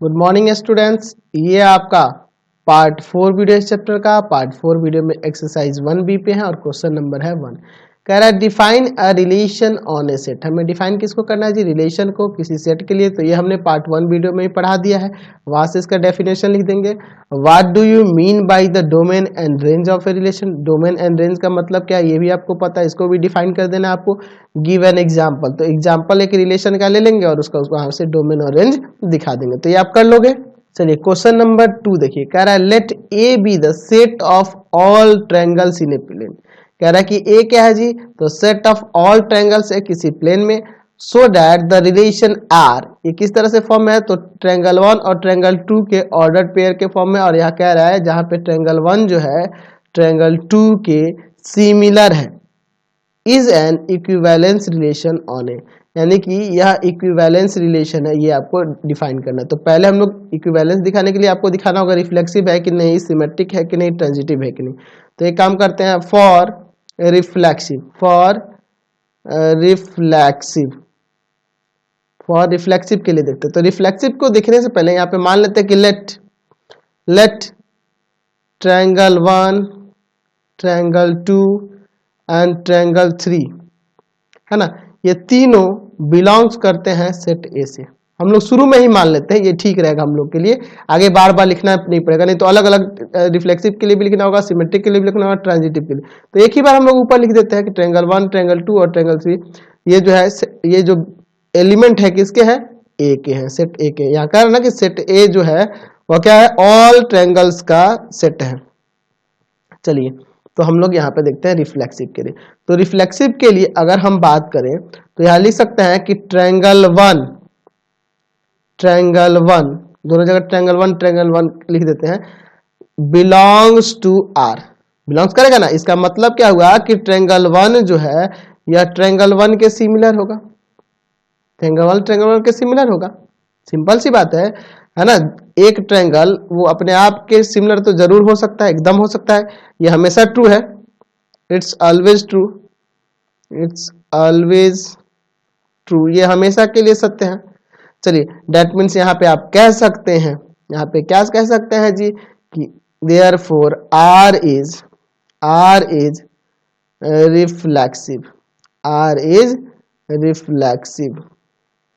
Good morning students, ये आपका part 4 video इस चैप्टर का। पार्ट 4 वीडियो में एक्सरसाइज 1B पे है और क्वेश्चन नंबर है 1। कह रहा है define a relation on A set. हमें डिफाइन किसको करना है जी? रिलेशन को किसी सेट के लिए। तो ये हमने पार्ट 1 वीडियो में ही पढ़ा दिया है, वहां से इसका डेफिनेशन लिख देंगे। What do you mean by the domain and range of a relation? Domain and range का मतलब क्या है ये भी आपको पता है, इसको भी डिफाइन कर देना है आपको। गिव एन एग्जाम्पल, तो एग्जाम्पल एक रिलेशन का ले लेंगे और उसका वहां से डोमेन और रेंज दिखा देंगे, तो ये आप कर लोगे। चलिए क्वेश्चन नंबर 2 देखिए, कह रहा है let A be the set of all triangles in a plane. कह रहा है कि ए क्या है जी? तो सेट ऑफ ऑल ट्रायंगल्स है किसी प्लेन में, so that the relation R, ये किस तरह से फॉर्म है? तो ट्रायंगल 1 और ट्रायंगल 2 के ऑर्डर्ड पेयर के फॉर्म में। और यहाँ कह रहा है जहां पे ट्रायंगल 1 जो है ट्रायंगल 2 के सिमिलर है, is an equivalence relation on A, यानी कि यह इक्विवेलेंस रिलेशन है, ये आपको डिफाइन करना है। तो पहले हम लोग इक्विवेलेंस दिखाने के लिए आपको दिखाना होगा रिफ्लेक्सिव है कि नहीं, सिमेट्रिक है कि नहीं, ट्रांजिटिव है कि नहीं। तो एक काम करते हैं, फॉर रिफ्लेक्सिव, फॉर रिफ्लेक्सिव के लिए देखते हैं। तो रिफ्लेक्सिव को देखने से पहले यहाँ पे मान लेते हैं कि let triangle 1, triangle 2 and triangle 3 है ना, ये तीनों बिलोंग्स करते हैं सेट ए से। हम लोग शुरू में ही मान लेते हैं, ये ठीक रहेगा हम लोग के लिए। आगे बार बार लिखना नहीं पड़ेगा, नहीं तो अलग अलग रिफ्लेक्सिव के लिए भी लिखना होगा, सिमेट्रिक के लिए भी लिखना होगा, ट्रांजिटिव के लिए। तो एक ही बार हम लोग ऊपर लिख देते हैं कि ट्रायंगल 1, ट्रायंगल 2 और ट्रायंगल 3 ये जो है, ये जो एलिमेंट है किसके हैं? ए के हैं, सेट ए के। यहाँ कह रहा ना कि सेट ए जो है वह क्या है? ऑल ट्रायंगल्स का सेट है। चलिए तो हम लोग यहाँ पे देखते हैं रिफ्लेक्सिव के लिए। तो रिफ्लेक्सिव के लिए अगर हम बात करें तो यहाँ लिख सकते हैं कि ट्रायंगल 1, दोनों जगह ट्रायंगल 1 लिख देते हैं, बिलोंग्स टू आर। बिलोंग्स करेगा ना, इसका मतलब क्या हुआ कि ट्रायंगल 1 जो है यह ट्रायंगल 1 के सिमिलर होगा, ट्रायंगल 1 के सिमिलर होगा। सिंपल सी बात है ना। एक ट्रायंगल वो अपने आप के सिमिलर तो जरूर हो सकता है, एकदम हो सकता है, ये हमेशा ट्रू है, इट्स ऑलवेज ट्रू, ये हमेशा के लिए सत्य है। चलिए दैट मीन्स यहाँ पे आप कह सकते हैं, यहाँ पे क्या कह सकते हैं जी कि देयरफॉर आर इज रिफ्लेक्सिव,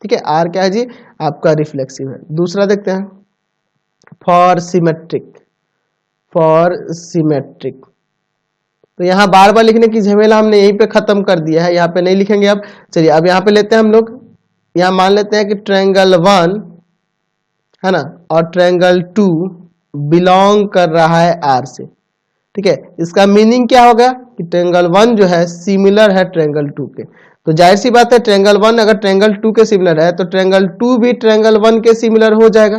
ठीक है। आर क्या है जी? आपका रिफ्लेक्सिव है। दूसरा देखते हैं, फॉर सिमेट्रिक। तो यहाँ बार बार लिखने की झमेला हमने यहीं पे खत्म कर दिया है, यहाँ पे नहीं लिखेंगे अब। चलिए अब यहाँ पे लेते हैं हम लोग, यहाँ मान लेते हैं कि ट्रायंगल 1 है ना और ट्रायंगल 2 बिलोंग कर रहा है आर से, ठीक है। इसका मीनिंग क्या होगा कि ट्रायंगल 1 जो है सिमिलर है ट्रायंगल 2 के। तो जाहिर सी बात है ट्रायंगल 1 अगर ट्रायंगल 2 के सिमिलर है तो ट्रायंगल 2 भी ट्रायंगल 1 के सिमिलर हो जाएगा,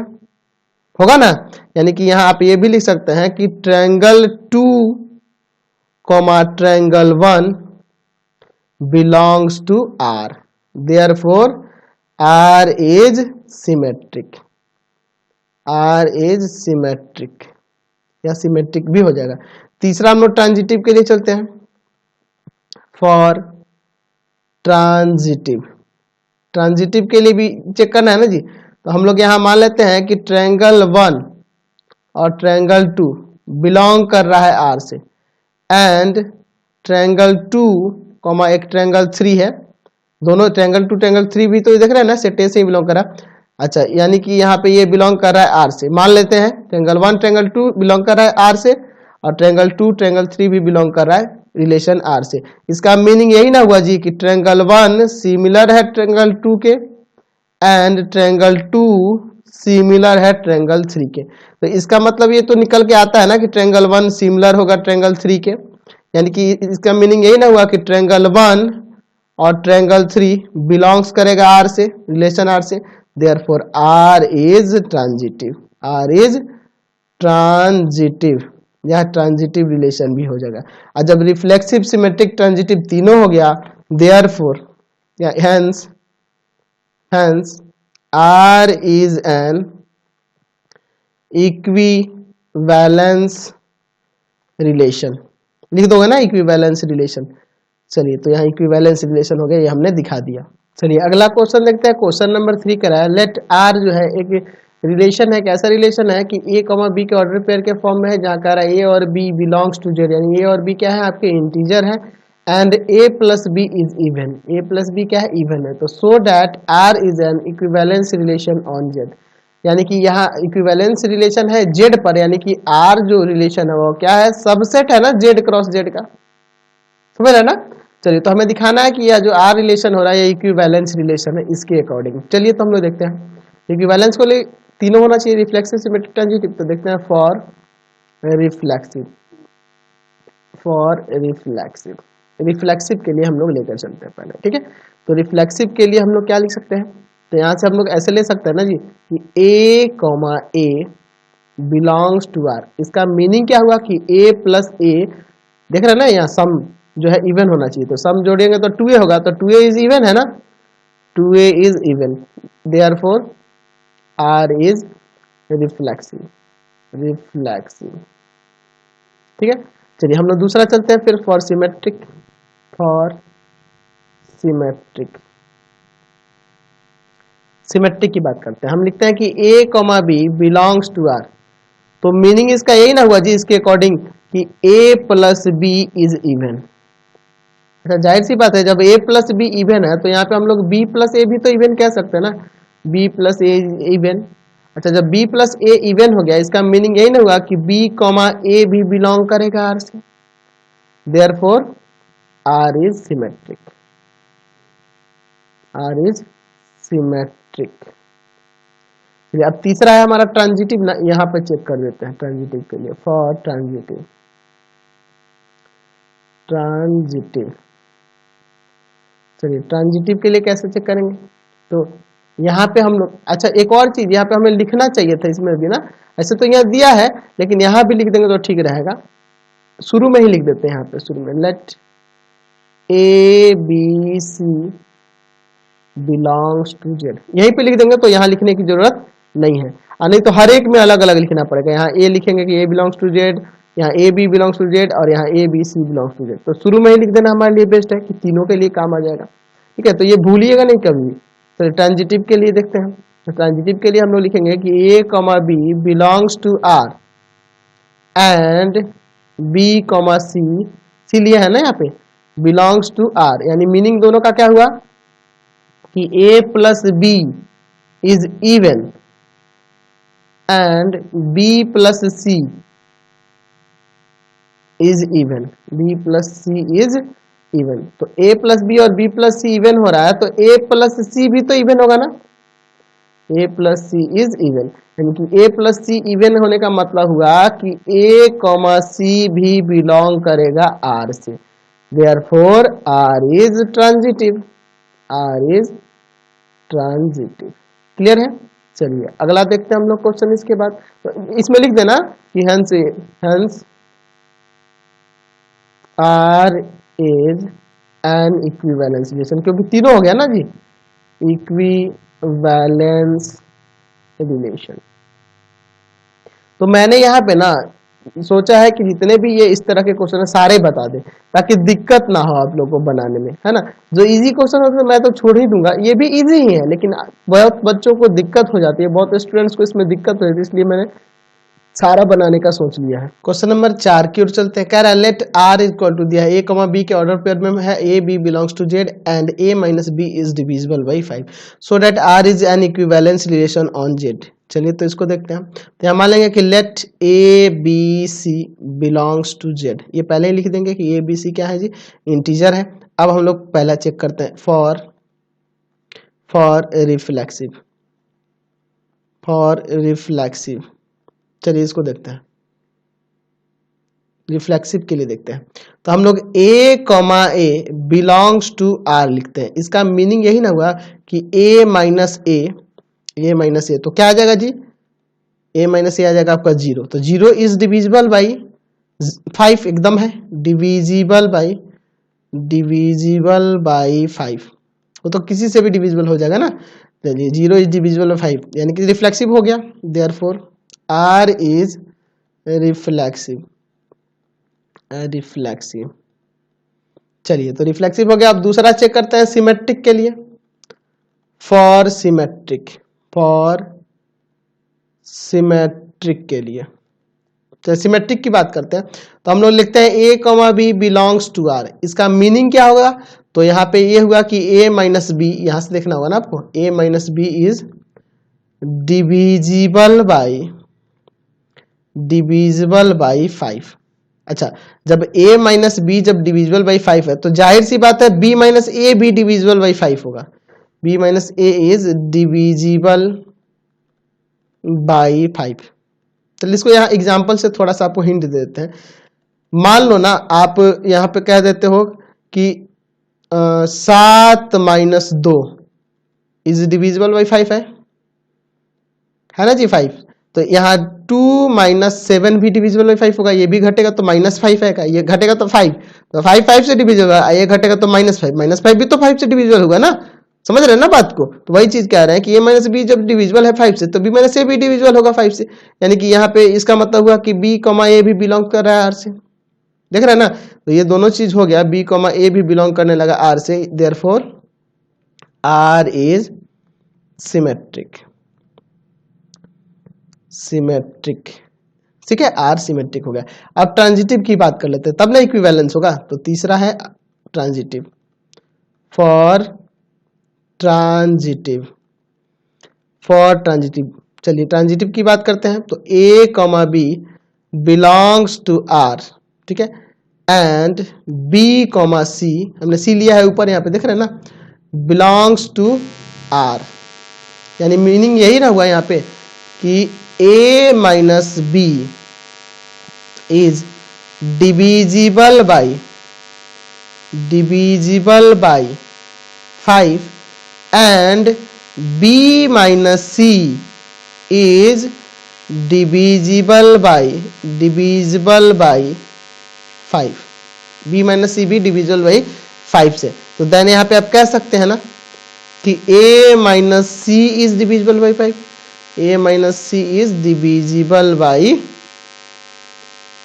होगा ना। यानी कि यहाँ आप ये भी लिख सकते हैं कि triangle 2 triangle 1 belongs to R, therefore R is symmetric, या सिमेट्रिक भी हो जाएगा। तीसरा हम लोग ट्रांजिटिव के लिए चलते हैं, फॉर ट्रांजिटिव के लिए भी चेक करना है ना जी। तो हम लोग यहाँ मान लेते हैं कि ट्रायंगल 1 और ट्रायंगल 2 बिलोंग कर रहा है आर से, एंड ट्रायंगल 2 एक ट्रायंगल 3 है, दोनों ट्रायंगल 2 ट्रायंगल 3 भी तो देख रहे हैं ना सेट ए से ही बिलोंग कर रहा है। अच्छा, यानी कि यहाँ पे ये बिलोंग कर रहा है आर से। मान लेते हैं ट्रायंगल 1 ट्रायंगल 2 बिलोंग कर रहा है आर से, और ट्रायंगल 2 ट्रायंगल 3 भी बिलोंग कर रहा है रिलेशन आर से। इसका मीनिंग यही ना हुआ जी कि ट्रायंगल 1 सिमिलर है ट्रायंगल 2 के, एंड ट्रायंगल 2 सिमिलर है ट्रायंगल 3 के। तो इसका मतलब ये तो निकल के आता है ना कि ट्रायंगल 1 सिमिलर होगा ट्रायंगल 3 के, यानी कि इसका मीनिंग यही ना हुआ कि ट्रायंगल 1 और ट्रायंगल 3 बिलोंग्स करेगा आर से, रिलेशन आर से, देयरफॉर आर इज ट्रांजिटिव, यह ट्रांजिटिव रिलेशन भी हो जाएगा। और जब रिफ्लेक्सिव, सिमेट्रिक, ट्रांजिटिव तीनों हो गया, देयरफॉर या hence R is an equivalence relation, लिख दोगे ना इक्विवेलेंस रिलेशन। चलिए तो यहाँ इक्विवेलेंस रिलेशन हो गया, ये हमने दिखा दिया। चलिए अगला क्वेश्चन देखते हैं, क्वेश्चन नंबर 3 करा है, लेट आर जो है एक रिलेशन है, कैसा रिलेशन है कि ए कॉमा बी के ऑर्डर पेयर के फॉर्म में है, जहाँ कह रहा है ए और बी बिलोंग्स टू जेड, यानी ए और बी क्या है आपके इंटीजर है, and a plus B is even, a plus b क्या है इवन है, तो so that R is an equivalence relation on Z, यानी कि यहाँ इक्विवेलेंस रिलेशन है जेड पर, यानी कि आर जो रिलेशन है वो क्या है, सबसेट है ना जेड क्रॉस जेड का, समझ रहे ना। चलिए तो हमें दिखाना है कि यह जो आर रिलेशन हो रहा है ये इक्विवेलेंस रिलेशन है इसके अकॉर्डिंग। चलिए तो हम लोग देखते हैं इक्विवेलेंस को लिए तीनों होना चाहिए, रिफ्लेक्सिव सिमेट्रिक ट्रांजिटिव, तो देखते हैं for reflexive, for reflexive, reflexive के लिए हम लोग लेकर चलते हैं पहले, ठीक है। तो रिफ्लेक्सिव के लिए हम लोग क्या लिख सकते हैं, तो यहाँ से हम लोग ऐसे ले सकते हैं ना जी कि A comma A belongs to R, इसका मीनिंग क्या हुआ कि ए प्लस ए, देख रहे हैं ना यहाँ सम जो है इवन होना चाहिए, तो सम जोड़ेंगे तो 2a होगा, तो 2a इज इवन है ना, 2a is even, therefore R is reflexive, reflexive, ठीक है। चलिए हम लोग दूसरा चलते हैं फिर for symmetric, for symmetric, symmetric की बात करते हैं, हम लिखते हैं कि a comma B belongs to R, तो मीनिंग इसका यही ना हुआ जी इसके अकॉर्डिंग कि a plus B is even. अच्छा जाहिर सी बात है जब a प्लस बी इवन है तो यहाँ पे हम लोग b प्लस ए भी तो इवन कह सकते हैं ना, b प्लस ए इवन। अच्छा जब b प्लस ए इवन हो गया इसका मीनिंग यही ना हुआ कि b कॉमा ए भी बिलोंग करेगा r से, therefore r is symmetric, r is symmetric. अब तीसरा है हमारा ट्रांजिटिव, ना यहाँ पे चेक कर देते हैं ट्रांजिटिव के लिए, फॉर ट्रांजिटिव, ट्रांजिटिव, चलिए ट्रांजिटिव के लिए कैसे चेक करेंगे, तो यहाँ पे हम लोग, अच्छा एक और चीज यहाँ पे हमें लिखना चाहिए था इसमें भी ना, ऐसे तो यहाँ दिया है लेकिन यहाँ भी लिख देंगे तो ठीक रहेगा, शुरू में ही लिख देते हैं यहाँ पे शुरू में, let A b c belongs to Z, यहीं पे लिख देंगे तो यहाँ लिखने की जरूरत नहीं है, नहीं तो हर एक में अलग अलग लिखना पड़ेगा, यहाँ ए लिखेंगे कि ए बिलोंग्स टू जेड, यहाँ a b belongs to Z, और यहाँ a b c belongs to Z, तो शुरू में ही लिख देना हमारे लिए बेस्ट है कि तीनों के लिए काम आ जाएगा, ठीक है। तो ये भूलिएगा नहीं कभी भी। तो ट्रांजिटिव के लिए देखते हैं, तो ट्रांजिटिव के लिए हम लोग लिखेंगे कि A comma B belongs to R and B comma C, C लिया है ना यहाँ पे, बिलोंग्स टू आर, यानी मीनिंग दोनों का क्या हुआ कि a plus B is even and b plus C is even, b plus C is even, तो a प्लस बी और b प्लस सी इवन हो रहा है तो a प्लस सी भी तो इवन होगा ना, a plus C is even, यानी कि a प्लस सी इवन होने का मतलब हुआ कि a कॉमा सी भी बिलोंग करेगा r से, therefore r is transitive, r is transitive, clear है। चलिए अगला देखते हैं हम लोग क्वेश्चन इसके बाद, तो इसमें लिख देना कि hence R is an equivalence relation, क्योंकि तीनों हो गया ना जी, इक्विवेलेंस रिलेशन। तो मैंने यहाँ पे ना सोचा है कि जितने भी ये इस तरह के क्वेश्चन है सारे बता दें ताकि दिक्कत ना हो आप लोगों को बनाने में, है ना। जो इजी क्वेश्चन होते हैं मैं तो छोड़ ही दूंगा, ये भी इजी ही है लेकिन बहुत बच्चों को दिक्कत हो जाती है, बहुत स्टूडेंट्स को इसमें दिक्कत हो जाती है, इसलिए मैंने सारा बनाने का सोच लिया है। क्वेश्चन नंबर 4 की ओर चलते हैं, कह रहा है लेट आर इक्वल टू दिया है ए कॉमा बी के ऑर्डर पेयर में है, a b belongs to Z and a minus b is divisible by 5 so that R is an equivalence relation on Z. चलिए तो इसको देखते हैं, तो यहाँ मान लेंगे कि let A b c belongs to Z, ये पहले ही लिख देंगे कि ए बी सी क्या है जी, इंटीजर है। अब हम लोग पहला चेक करते हैं फॉर रिफ्लेक्सिव, फॉर रिफ्लेक्सिव, चलिए इसको देखते हैं, रिफ्लेक्सिव के लिए देखते हैं, तो हम लोग a comma A belongs to R लिखते हैं, इसका मीनिंग यही ना हुआ कि a माइनस ए, तो क्या आ जाएगा जी, a माइनस ए आ जाएगा आपका 0, तो 0 इज डिविजिबल बाई 5, एकदम है डिविजिबल बाई 5, वो तो किसी से भी डिविजिबल हो जाएगा ना। चलिए 0 इज डिविजिबल बाई 5 यानी कि रिफ्लेक्सिव हो गया, therefore R is reflexive, reflexive. चलिए तो रिफ्लेक्सिव हो गया। अब दूसरा चेक करते हैं सिमेट्रिक के लिए, फॉर सिमेट्रिक, फॉर सिमेट्रिक के लिए। तो सिमेट्रिक की बात करते हैं तो हम लोग लिखते हैं a comma B belongs to R. इसका मीनिंग क्या होगा? तो यहाँ पे ये हुआ कि a माइनस बी, यहाँ से देखना होगा ना आपको, a minus b is divisible by 5। अच्छा, जब a माइनस बी जब डिविजिबल बाई 5 है तो जाहिर सी बात है b माइनस ए भी डिविजिबल बाई 5 होगा। b minus A is divisible by 5। तो इसको यहाँ एग्जाम्पल से थोड़ा सा आपको हिंट दे देते हैं। मान लो ना आप यहाँ पे कह देते हो कि 7 माइनस 2 इज डिविजिबल बाई 5 है ना जी 5। तो यहाँ 2 माइनस 7 भी डिविजिबल बाई 5 होगा, ये भी घटेगा तो -5 है का, ये घटेगा तो 5, तो 5 5 से डिविजिबल है, ये घटेगा तो -5 भी तो 5 से डिविजिबल होगा ना। समझ रहे हैं ना बात को? तो वही चीज कह रहे हैं कि a माइनस बी जब डिविजिबल है 5 से तो b माइनस ए भी डिविजिबल होगा 5 से। यानी कि यहाँ पे इसका मतलब हुआ कि b कॉमा ए भी बिलोंग कर रहा है r से। देख रहे हैं ना? तो ये दोनों चीज हो गया, b कॉमा ए भी बिलोंग करने लगा r से, therefore r is symmetric. Symmetric, ठीक है, r सिमेट्रिक हो गया। अब ट्रांजिटिव की बात कर लेते हैं, तब ना इक्विवेलेंस होगा। तो तीसरा है ट्रांजिटिव। फॉर ट्रांजिटिव, चलिए ट्रांजिटिव की बात करते हैं। तो a comma B belongs to r, ठीक है, एंड b कॉमा सी, हमने c लिया है ऊपर, यहाँ पे देख रहे हैं ना, बिलोंग्स टू r। यानी मीनिंग यही ना हुआ यहाँ पे कि a minus b is divisible by 5 and b minus c is divisible by 5। b minus c भी डिविजिबल बाई 5 से। तो देन यहाँ पे आप कह सकते हैं ना कि a minus c is divisible by 5, a minus c is divisible by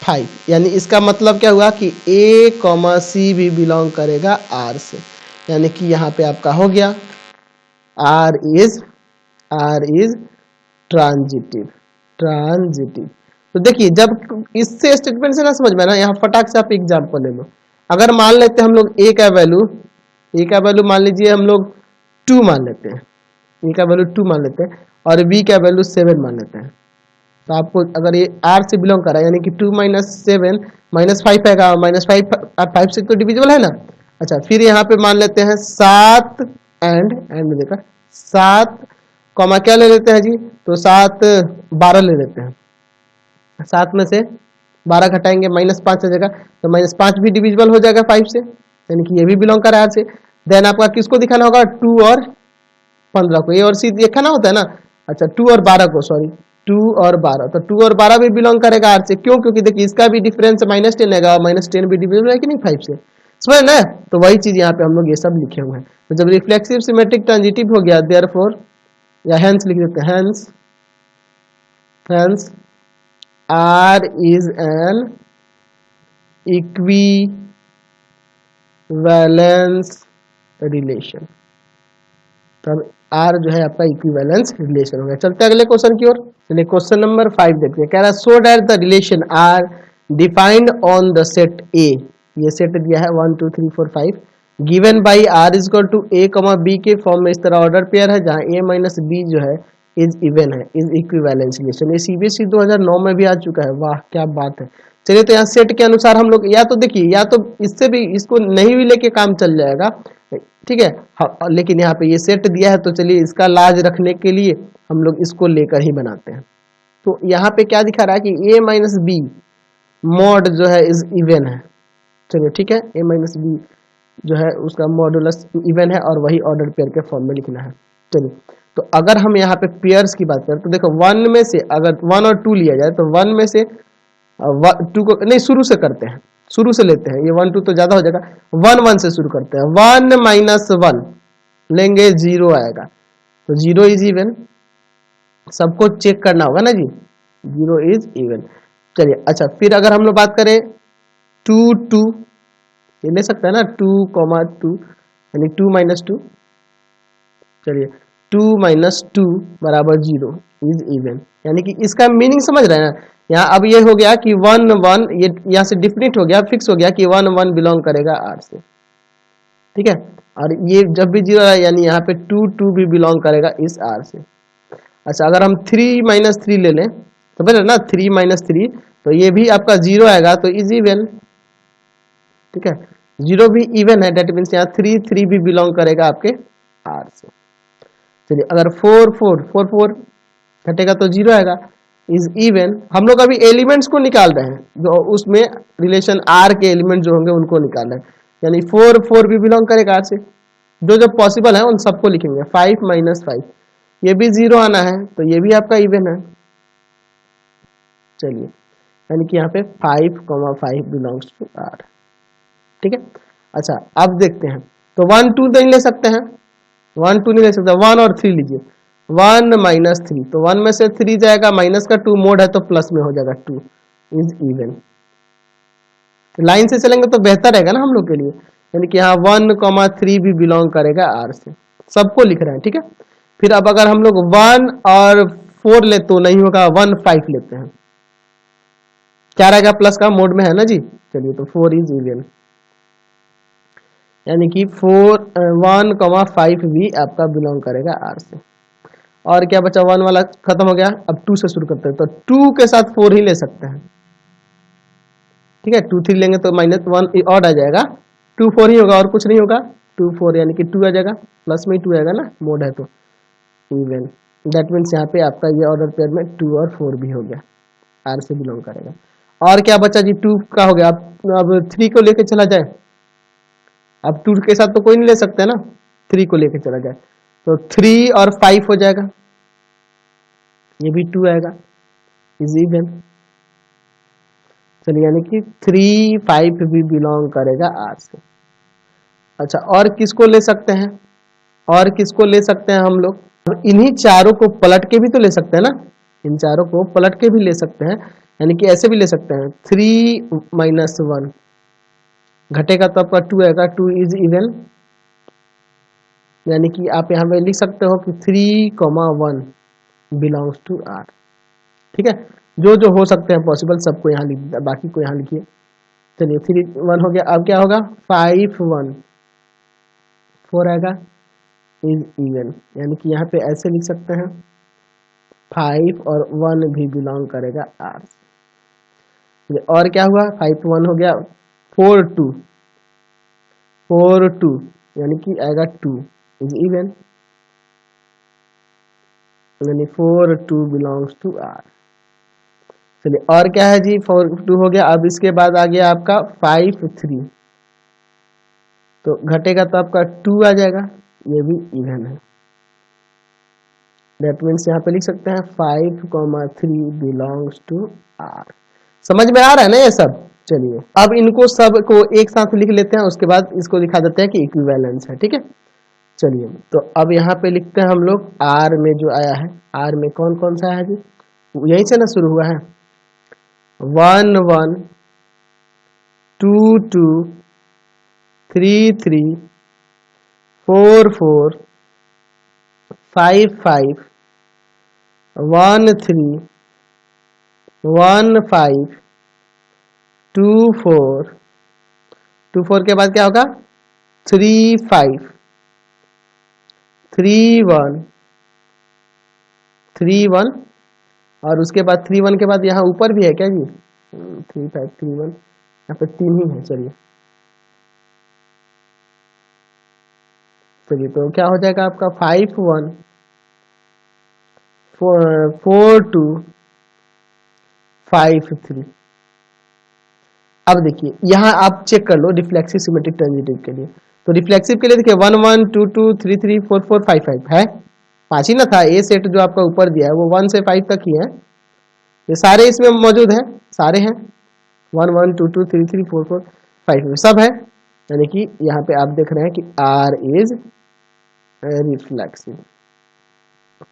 5। यानी इसका मतलब क्या हुआ कि a कॉमा सी भी बिलोंग करेगा r से। यानी कि यहाँ पे आपका हो गया R इज ट्रांजिटिव। तो देखिए जब इससे स्टेटमेंट से ना समझ में ना, यहाँ फटाक से आप एग्जांपल ले लो। अगर मान लेते हैं हम लोग a का वैल्यू मान लीजिए हम लोग 2 मान लेते हैं, a का वैल्यू 2 मान लेते हैं और b का वैल्यू 7 मान लेते हैं। तो आपको अगर ये r से बिलोंग कर रहा है यानी कि 2 माइनस 7 -5 है, -5 से तो डिविजिबल है ना। अच्छा, फिर यहाँ पे मान लेते हैं 7 एंड में देखा 7 कॉमा क्या ले लेते हैं जी, तो 7 12 ले लेते हैं। 7 में से 12 घटाएंगे, -5 आ जाएगा, तो -5 भी डिविजिबल हो जाएगा 5 से, यानी कि ये भी बिलोंग कर रहा है R से। देन आपका किसको दिखाना होगा, 2 और 15 को, ये और सी दिखाना होता है ना। अच्छा, 2 और 12 को, सॉरी 2 और 12, तो 2 और 12 भी बिलोंग करेगा R से। क्यों? क्योंकि देखिए इसका भी डिफरेंस -10 है, -10 भी डिविजिबल है कि नहीं 5 से, समझ ना। तो वही चीज यहाँ पे हम लोग ये सब लिखे हुए हैं। तो जब रिफ्लेक्सिव सिमेट्रिक ट्रांजिटिव हो गया, देयरफॉर या हेंस लिख देते हैं, hence R is an equivalence relation. तो R जो है आपका इक्विवेलेंस रिलेशन हो गया। चलते हैं अगले क्वेश्चन की ओर। चलिए क्वेश्चन नंबर 5 देखते हैं। कह रहा है so that the relation R defined on the set A, ये सेट दिया है 1 2 3 4 5, given by R is equal to A comma B के फॉर्म में इस तरह ऑर्डर पेयर है जहां A माइनस B जो है इज इवन है, इज इक्विवेलेंस रिलेशन। ये CBSE 2009 में भी आ चुका है। वाह क्या बात है। चलिए तो यहाँ सेट के अनुसार हम लोग या तो देखिए, या तो इससे भी इसको नहीं भी लेके काम चल जाएगा, ठीक है हाँ, लेकिन यहाँ पे ये सेट दिया है तो चलिए इसका लाज रखने के लिए हम लोग इसको लेकर ही बनाते हैं। तो यहाँ पे क्या दिखा रहा है कि A माइनस बी मॉड जो है इज इवन है। चलिए ठीक है, A माइनस बी जो है उसका मॉडुलस इवन है और वही ऑर्डर पेयर के फॉर्म में लिखना है। चलिए तो अगर हम यहाँ पे पेयर्स की बात करें तो देखो 1 में से अगर 1 और 2 लिया जाए तो 1 में से 2 को नहीं, शुरू से करते हैं, शुरू से लेते हैं, ये 1 2 तो ज्यादा हो जाएगा, 1 1 से शुरू करते हैं। 1 माइनस 1 लेंगे 0 आएगा, तो 0 इज इवन, सबको चेक करना होगा ना जी, 0 इज इवन। चलिए अच्छा, फिर अगर हम लोग बात करें 2 2, ये ले सकते हैं ना 2, यानी 2 माइनस 2, चलिए 2 माइनस 2 बराबर 0, इज इवन, यानी कि इसका मीनिंग समझ रहे हैं ना। यहाँ अब ये हो गया कि 1 1, ये यहाँ से डिफिनिट हो गया, फिक्स हो गया कि 1 1 बिलोंग करेगा आर से, ठीक है। और ये जब भी 0 है यानी यहाँ पे 2 2 भी बिलोंग करेगा इस आर से। अच्छा, अगर हम 3 - 3 ले लें तो समझ रहे ना, 3 - 3 तो ये भी आपका 0 आएगा, तो इज इवन, ठीक है। 0 भी इवन है, डेट मीन्स यहाँ 3 3 भी बिलोंग करेगा आपके आर से। चलिए, अगर 4 4 4 4 घटेगा तो 0 आएगा, इज इवन। हम लोग अभी एलिमेंट्स को निकाल रहे हैं, जो उसमें रिलेशन आर के एलिमेंट जो होंगे उनको निकाल रहे हैं, यानी 4 4 भी बिलोंग करेगा आर से। जो जो पॉसिबल है उन सबको लिखेंगे। 5 - 5 ये भी 0 आना है, तो ये भी आपका इवन है। चलिए, यानी कि यहाँ पे 5 5 बिलोंग्स टू आर, ठीक है। अच्छा, अब देखते हैं, तो 1 2 नहीं ले सकते हैं, 1 2 नहीं ले सकते, 1 और 3 लीजिए। 1 - 3 तो 1 में से 3 जाएगा, माइनस का 2 मोड है तो प्लस में हो जाएगा, 2 इज इवन। लाइन से चलेंगे तो बेहतर रहेगा ना हम लोग के लिए, यानी कि यहाँ 1 3 भी बिलोंग करेगा आर से, सबको लिख रहे हैं, ठीक है। फिर अब अगर हम लोग 1 और 4 ले तो नहीं होगा, 1 5 लेते हैं, क्या रहेगा, प्लस का मोड में है ना जी। चलिए, तो 4 इज इवन, यानी कि 1 5 भी आपका बिलोंग करेगा आर से। और क्या बचा, 1 वाला खत्म हो गया, अब 2 से शुरू करते हैं, तो 2 के साथ 4 ही ले सकते हैं, ठीक है। 2 3 लेंगे तो -1 और आ जाएगा, 2 4 ही होगा और कुछ नहीं होगा, 2 4 यानी कि 2 आ जाएगा, प्लस में ही 2 आएगा ना, मोड है तो इवन। दैट मीन्स यहाँ पे आपका ये ऑर्डर पेयर में 2 और 4 भी हो गया, आर से बिलोंग करेगा। और क्या बचा जी, 2 का हो गया, अब 3 को लेके चला जाए, अब 2 के साथ तो कोई नहीं ले सकते ना, 3 को लेके चला जाए तो 3 और 5 हो जाएगा, ये भी 2 आएगा, इज इवन। चलिए, यानी कि 3 5 भी बिलोंग करेगा आर से। अच्छा, और किसको ले सकते हैं, और किसको ले सकते हैं हम लोग, इन्हीं चारों को पलट के भी तो ले सकते हैं ना, इन चारों को पलट के भी ले सकते हैं, यानी कि ऐसे भी ले सकते हैं, 3 - 1 घटेगा तो आपका 2 आएगा, 2 इज इवन। यानी कि आप यहाँ पे लिख सकते हो कि 3 1 बिलोंग्स टू आर, ठीक है। जो जो हो सकते हैं पॉसिबल सबको यहाँ लिख, बाकी को यहाँ लिखिए। चलिए, 3 1 हो गया, अब क्या होगा, 5 1 4 आएगा, इज इवन। यानी कि यहाँ पे ऐसे लिख सकते हैं, 5 और 1 भी बिलोंग करेगा आर से। और क्या हुआ, 5 1 हो गया, 4 2 4 2 यानी कि आएगा 2 इज इवन, यानी 4 2 बिलोंग्स टू आर। चलिए, और क्या है जी, 4 2 हो गया, अब इसके बाद आ गया आपका 5 3 तो घटेगा तो आपका 2 आ जाएगा, ये भी इवन है। दैट मीन्स यहाँ पे लिख सकते हैं 5 3 बिलोंग्स टू आर। समझ में आ रहा है ना ये सब। चलिए, अब इनको सब को एक साथ लिख लेते हैं, उसके बाद इसको दिखा देते हैं कि इक्विवेलेंस है, ठीक है। चलिए, तो अब यहाँ पे लिखते हैं हम लोग, आर में जो आया है, आर में कौन कौन सा है जी, यहीं से ना शुरू हुआ है, 1 1 2 2 3 3 4 4 5 5 1 3 1 5 2 4 2 4 के बाद क्या होगा, 3 5 3 1 3 1 और उसके बाद 3 1 के बाद यहाँ ऊपर भी है क्या जी, 3 5 3 1, यहाँ पे 3 ही है। चलिए चलिए, तो क्या हो जाएगा आपका 5 1 4 2 5 3। अब देखिए, यहाँ आप चेक कर लो रिफ्लेक्सिव सिमेट्रिक ट्रांजिटिव के लिए, तो रिफ्लेक्सिव के लिए देखिए 1 1 2 2 3 3 4 4 5 5 है, 5 ही ना था, ए सेट जो आपका ऊपर दिया है वो 1 से 5 तक ही है, ये सारे इसमें मौजूद हैं, सारे हैं, 1 1 2 2 3 3 4 4 5 सब है, यानी कि यहाँ पे आप देख रहे हैं कि आर इज रिफ्लेक्सिव,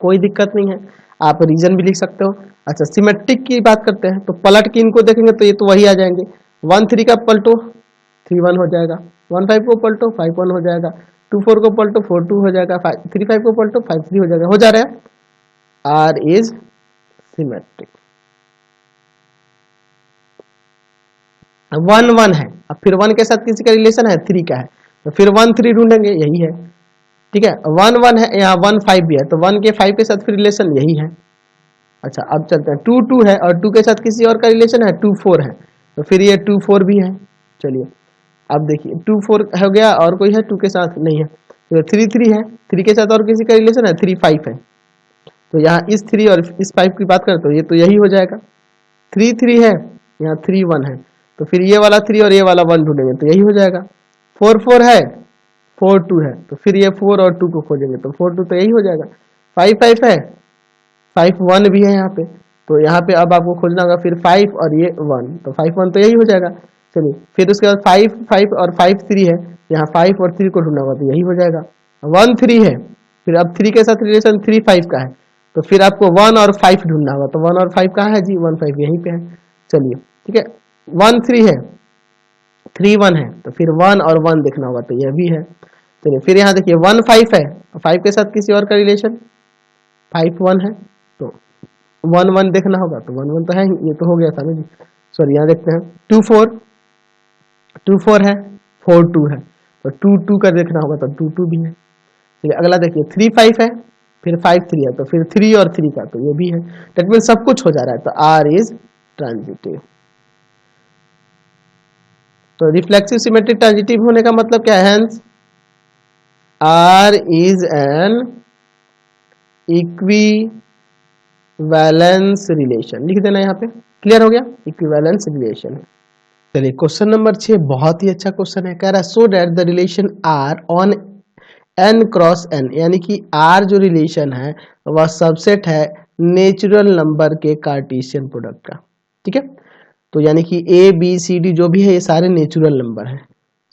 कोई दिक्कत नहीं है, आप रीजन भी लिख सकते हो। अच्छा, सिमेट्रिक की बात करते हैं, तो पलट के इनको देखेंगे तो ये तो वही आ जाएंगे, 1 3 का पलटो 3 1 हो जाएगा, 1 5 को पलटो 5 1 हो जाएगा, 2 4 को पलटो 4 2 हो जाएगा, 3 5 को पलटो 5 3 हो जाएगा, हो जा रहा है। R is symmetric। 1 1 है, अब फिर 1 के साथ किसी का रिलेशन है, 3 का है, तो फिर 1 3 ढूंढेंगे, यही है। ठीक है, 1 1 है, यहाँ 1 5 भी है, तो 1 के 5 के साथ फिर रिलेशन यही है। अच्छा अब चलते हैं, 2 2 है और 2 के साथ किसी और का रिलेशन है, 2 4 है, तो फिर ये 2 4 भी है। चलिए अब देखिए 2 4 हो गया और कोई है 2 के साथ नहीं है, तो 3 3 है, 3 के साथ और किसी का रिलेशन है, 3 5 है, तो यहाँ इस 3 और इस 5 की बात करें तो ये तो यही हो जाएगा। 3 3 है, यहाँ 3 1 है, तो फिर ये वाला 3 और ये वाला 1 ढूंढेंगे तो यही हो जाएगा। 4 4 है, 4 2 है, तो फिर ये 4 और 2 को खोजेंगे तो 4 2 तो यही हो जाएगा। 5 5 है, 5 1 भी है यहाँ पे, तो यहाँ पे अब आपको खोजना होगा फिर 5 और ये 1, तो 5 1 तो यही हो जाएगा। चलिए फिर उसके बाद 5 5 और 5 3 है, यहाँ 5 और 3 को ढूंढना होगा तो यही हो जाएगा। 1 3 है, फिर अब 3 के साथ रिलेशन 3 5 का है, तो फिर आपको 1 और 5 ढूंढना होगा, तो 1 और 5 कहाँ है जी, 1 5 यहीं पे है। चलिए ठीक है, 1 3 है, 3 1 है, तो फिर 1 और 1 देखना होगा, तो यह भी है। चलिए फिर यहाँ देखिए 1 5 है, 5 के साथ किसी और का रिलेशन 5 1 है, तो 1 1 देखना होगा, तो 1 1 तो है ही, ये तो हो गया था ना जी। सॉरी यहाँ देखते हैं 2 4 है, 4 2 है, तो 2 2 का देखना होगा, तो 2 2 भी है। चलिए अगला देखिए 3 5 है, फिर 5 3 है, तो फिर 3 और 3 का, तो ये भी है। डेट मीन सब कुछ हो जा रहा है, तो R इज ट्रांजिटिव। तो रिफ्लेक्सिव सिमेट्रिक ट्रांजिटिव होने का मतलब क्या है, hence R is an equivalence relation, लिख देना यहाँ पे, क्लियर हो गया, इक्विवेलेंस रिलेशन है। चलिए क्वेश्चन नंबर 6 बहुत ही अच्छा क्वेश्चन है, कह रहा है so that the relation R on n cross n, यानी कि R जो रिलेशन है वह सबसेट है नेचुरल नंबर के कार्टेशियन प्रोडक्ट का। ठीक है, तो यानी कि A B C D जो भी है ये सारे नेचुरल नंबर हैं,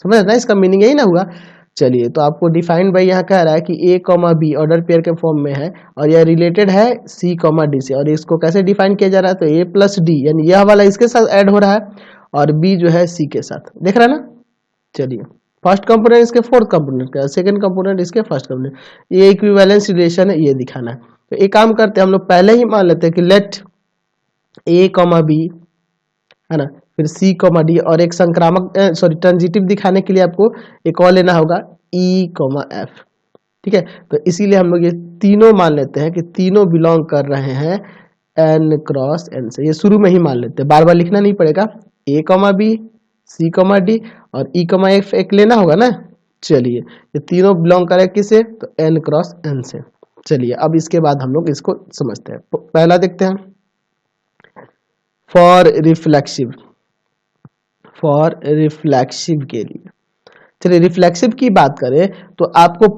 समझ रहे ना, इसका मीनिंग यही ना हुआ। चलिए तो आपको डिफाइंड बाई यहाँ कह रहा है कि A, B ऑर्डर पेयर के फॉर्म में है और यह रिलेटेड है C, D से, और इसको कैसे डिफाइन किया जा रहा है, तो A प्लस D यानी यह वाला इसके साथ ऐड हो रहा है और B जो है C के साथ, देख रहा है ना। चलिए फर्स्ट कंपोनेंट इसके फोर्थ कंपोनेंट का, सेकंड कंपोनेंट इसके फर्स्ट कंपोनेंट, ये इक्विवेलेंस रिलेशन है, ये दिखाना है। तो एक काम करते हैं हम लोग पहले ही मान लेते हैं कि लेट A, B है ना, फिर C, D और एक संक्रामक ट्रांजिटिव दिखाने के लिए आपको एक और लेना होगा E, F। ठीक है, तो इसीलिए हम लोग ये तीनों मान लेते हैं कि तीनों बिलोंग कर रहे हैं n क्रॉस n से, ये शुरू में ही मान लेते हैं, बार बार लिखना नहीं पड़ेगा। A, B, C, D और E, F एक लेना होगा ना। चलिए ये तीनों बिलोंग करे किसे, तो n क्रॉस n से। चलिए अब इसके बाद हम लोग इसको समझते हैं, पहला देखते हैं फॉर रिफ्लेक्सिव के लिए। चलिए रिफ्लेक्सिव की बात करें तो आपको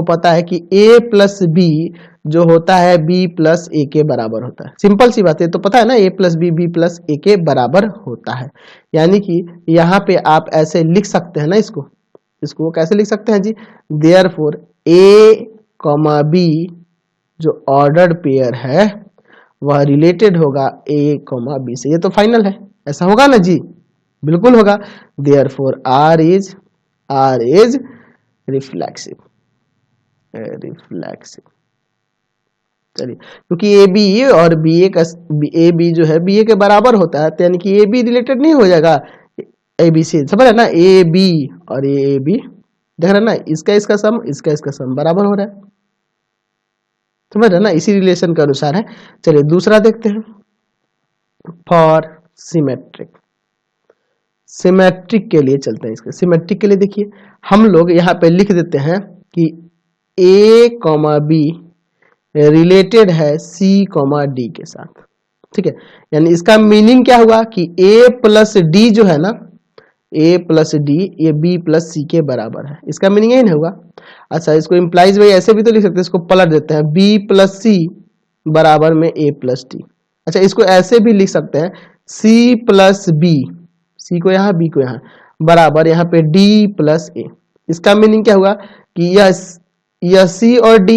पता है कि A प्लस बी जो होता है B प्लस ए के बराबर होता है, सिंपल सी बात है, तो पता है ना A प्लस बी प्लस ए के बराबर होता है, यानी कि यहाँ पे आप ऐसे लिख सकते हैं ना, इसको कैसे लिख सकते हैं जी, देयरफॉर A, B जो ऑर्डर्ड पेयर है वह रिलेटेड होगा A, B से, ये तो फाइनल है, ऐसा होगा ना जी, बिल्कुल होगा। Therefore R is reflexive. चलिए क्योंकि ए बी और बी ए का ए बी जो है बी ए के बराबर होता है, तो यानी कि ए बी रिलेटेड नहीं हो जाएगा ए बी से, समझ रहे ना, ए बी और ए बी देख रहे ना, इसका सम बराबर हो रहा है, समझ रहे ना, इसी रिलेशन के अनुसार है। चलिए दूसरा देखते हैं फॉर सिमेट्रिक के लिए चलते हैं, इसके सिमेट्रिक के लिए देखिए हम लोग यहाँ पे लिख देते हैं कि A, B रिलेटेड है C, D के साथ। ठीक है, यानी इसका मीनिंग क्या हुआ कि A प्लस डी जो है ना, A प्लस डी ये B प्लस C के बराबर है, इसका मीनिंग यही नहीं हुआ। अच्छा इसको इम्प्लाइज भाई ऐसे भी तो लिख सकते हैं, इसको पलट देते हैं B प्लस C बराबर में A प्लस डी। अच्छा इसको ऐसे भी लिख सकते हैं C प्लस B, C को यहाँ B को यहाँ बराबर यहाँ पे D प्लस A। इसका मीनिंग क्या हुआ कि यह C और D,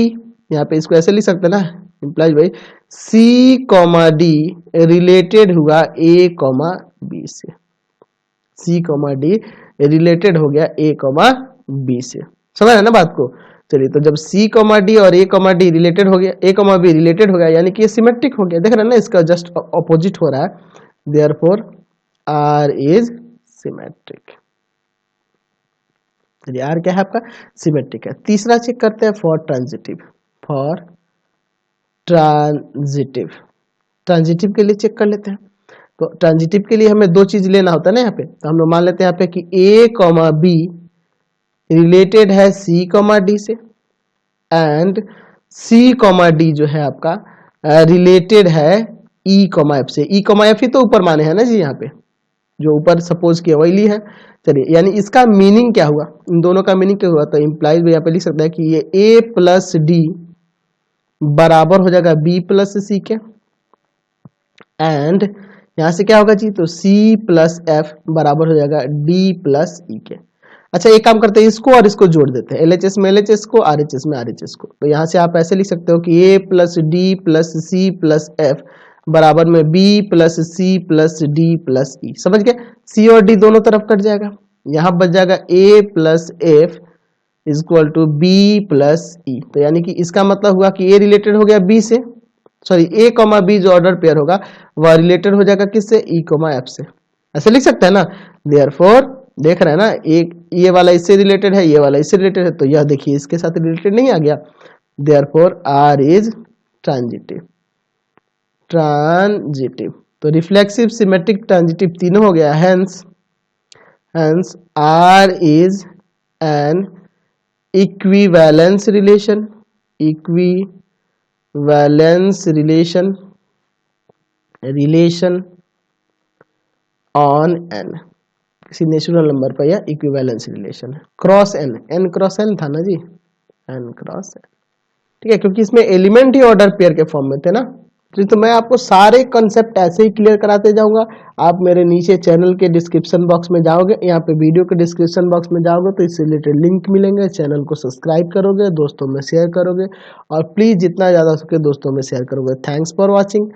यहाँ पे इसको ऐसे लिख सकते हैं ना, इम्प्लाइज भाई C, D रिलेटेड हुआ A, B से, C, D रिलेटेड हो गया A, B से, समझ रहे ना बात को। चलिए, तो जब C कॉमा डी और A कॉमा डी रिलेटेड हो गया, A कॉमा बी रिलेटेड हो गया, यानी कि ये सिमेट्रिक हो गया। देख रहे हैं ना, इसका जस्ट ऑपोजिट हो रहा है, देयरफॉर R इज सिमेट्रिक। चलिए, R क्या है आपका? सिमेट्रिक है। तीसरा चेक करते हैं for transitive. For transitive, transitive के लिए चेक कर लेते हैं। तो ट्रांजिटिव के लिए हमें दो चीज लेना होता है ना यहाँ पे, तो हम लोग मान लेते हैं यहाँ पे कि A कॉमा बी रिलेटेड है C कॉमा डी से, एंड C कॉमा डी जो है आपका रिलेटेड है E कॉमा एफ से। E कॉमा एफ ही तो ऊपर माने हैं ना जी, यहाँ पे जो ऊपर सपोज किया वही ली है। चलिए, यानी इसका मीनिंग क्या हुआ, इन दोनों का मीनिंग क्या हुआ? तो इम्प्लाइज भी यहाँ पे लिख सकता है कि ये A प्लस डी बराबर हो जाएगा B प्लस सी के, एंड यहां से क्या होगा जी? तो C प्लस एफ बराबर हो जाएगा D प्लस ई के। अच्छा, एक काम करते हैं, इसको और इसको जोड़ देते हैं, LHS में LHS को, RHS में RHS को। तो यहाँ से आप ऐसे लिख सकते हो कि A plus D plus C plus F बराबर में B plus C plus D plus E. समझ गए? C और D दोनों तरफ कट जाएगा, यहाँ बच जाएगा A plus F is equal to B plus E. तो यानी कि इसका मतलब हुआ कि A रिलेटेड हो गया B से, सॉरी A कॉमा बी जो ऑर्डर पेयर होगा वह रिलेटेड हो जाएगा किससे? E कॉमा एफ से। ऐसे लिख सकते हैं ना। देयरफॉर देख रहे हैं ना, एक ये वाला इससे रिलेटेड है, ये वाला इससे रिलेटेड है, तो यह देखिए इसके साथ रिलेटेड नहीं आ गया। Therefore R is transitive. Transitive, तो रिफ्लेक्सिव, सिमेट्रिक, ट्रांजिटिव तीनों हो गया। Hence R is an equivalence relation, equivalence relation on n, किसी नेचुरल नंबर पर यह इक्विवेलेंस रिलेशन है। क्रॉस n क्रॉस n था ना जी, n क्रॉस n, ठीक है, क्योंकि इसमें एलिमेंट ही ऑर्डर पेयर के फॉर्म में थे ना। तो मैं आपको सारे कंसेप्ट ऐसे ही क्लियर कराते जाऊंगा। आप मेरे नीचे चैनल के डिस्क्रिप्शन बॉक्स में जाओगे, यहाँ पे वीडियो के डिस्क्रिप्शन बॉक्स में जाओगे तो इससे रिलेटेड लिंक मिलेंगे। चैनल को सब्सक्राइब करोगे, दोस्तों में शेयर करोगे, और प्लीज जितना ज्यादा हो सके दोस्तों में शेयर करोगे। Thanks for watching.